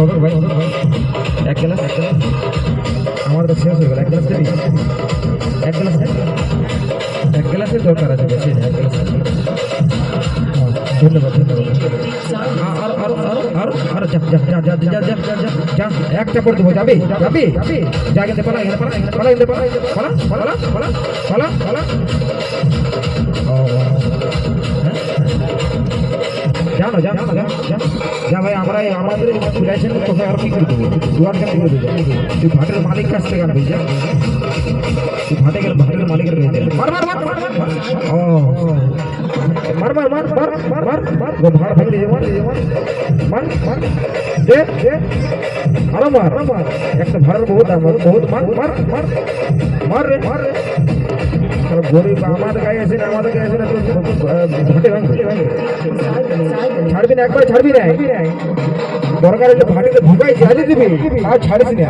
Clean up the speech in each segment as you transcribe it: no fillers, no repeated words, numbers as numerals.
হবে ভাই, এক গ্লাস আমার তো শেষ হয়ে গেল। এক গ্লাস দেবি, এক গ্লাস, এক গ্লাসের দরকার আছে, বেশি না, এক গ্লাস। ধন্যবাদ ধন্যবাদ। আরো আরো আরো আরো আরো যা যা যা যা যা যা যা যা একটা করে দেবো। যাবি যাবি যা, গেতে পালা গেতে পালা পালা গেতে পালা পালা পালা পালা পালা পালা। ও জানো জানো যা ভাই, আমরা আমাদের ফিরাইছেন তোকে আর কি করে দেবো, দুয়ার কেন করে দেবো? তুই ভাটের মালিক কাছ থেকে আনবি, যা তুই ভাটের মালিকের কাছে মার মার মার মার মার। ও মার মার মার মার মার মার গো, ভাড় ভাঙ দিয়ে মার মার মার দে দে আরো মার মার। একটা ভাড়ার বহুত বহুত মার মার মার মার রে মার রে। গরিব আমাদের গায়ে আসে না, আমাদের গায়ে আসে না, ভাটে ভাঙবে ছাড়বি না, একবার ছাড়বি না। দরকার হলে ভাটিতে ঢুকাইছি আজ দিবি, আর ছাড়িস না।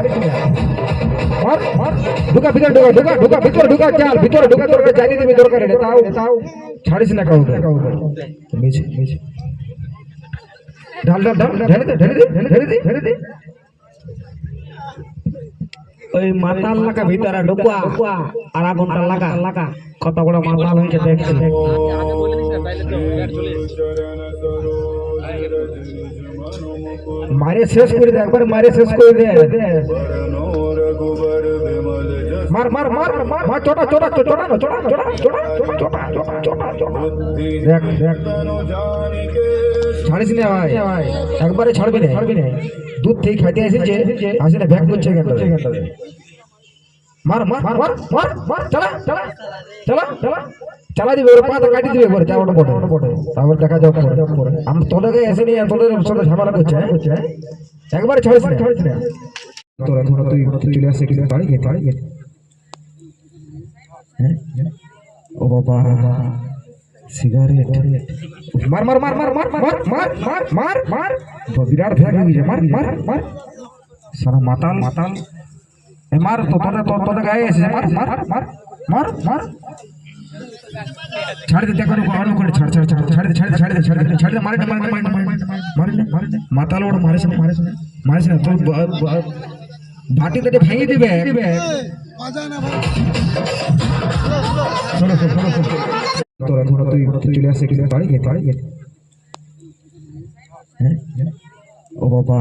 মার মার ঢুকা ভিতরে, ঢুকা ঢুকা ঢুকা ভিতরে ঢুকা, চাল ভিতরে ঢুকা, দরকার জানিয়ে দিবি দরকার হলে, তাও তাও ছাড়িস না কাউকে। মিছে মিছে ঢাল ঢাল ঢাল ঢেলে দে ঢেলে দে ঢেলে দে ঢেলে দে। ওই মাতাল লাগা ভিতরে ঢুকা আর ঘন্টা লাগা কত বড় মাতাল হয়েছে দেখছি। মারে শেষ করে দে, একবার মারে শেষ করে দে। মার মার মার মার ছোটা ছোটা ছোটা ছোটা ছোটা ছোটা ছোটা ছোটা ছোটা। দেখ দেখ ছাড়িস না ভাই, একবারে ছাড়বি না, ছাড়বি না। দুধ থেকে খাইতে এসেছে, আসে না ব্যাগ করছে কেন? মার মার মার মার মার চালা চালা চালা চালা চালা দিবে, ওর পা তো কাটি দিবে করে চাওয়াটা বটে। তারপর দেখা যাও পরে আমি তোদেরকে এসে নিয়ে তোদের সাথে ঝামেলা করছে, একবারে ছাড়িস না ছাড়িস না। তোর এখন তুই চলে আসছে কিন্তু বাড়ি গিয়ে বাড়ি গিয়ে। ও বাবা সিগারেট মার মার মার মার মার মার মার মার মার মার বিরাট ভ্যাগ হয়ে গেছে। মার মার মার সারা মাতাল মাতাল মার তো তোদের গায়ে এসেছে। মার মার মার মার মার ছাড় দে, দেখো আরো করে ছাড় ছাড় ছাড় ছাড় দে ছাড় দে ছাড় দে ছাড় দে ছাড় দে। মারে না মারে না মারে না মাতাল ওর মারিস না মারিস না মারিস না। তোর ভাটি থেকে ভেঙে দিবে। শোনো শোনো শোনো তোর এখন তুই চলে আসছে কিন্তু বাড়ি গিয়ে বাড়ি গিয়ে। ও বাবা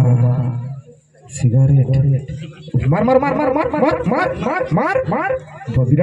সিগারেট মার মার মার মার মার মার মার মার মার মার বিরাট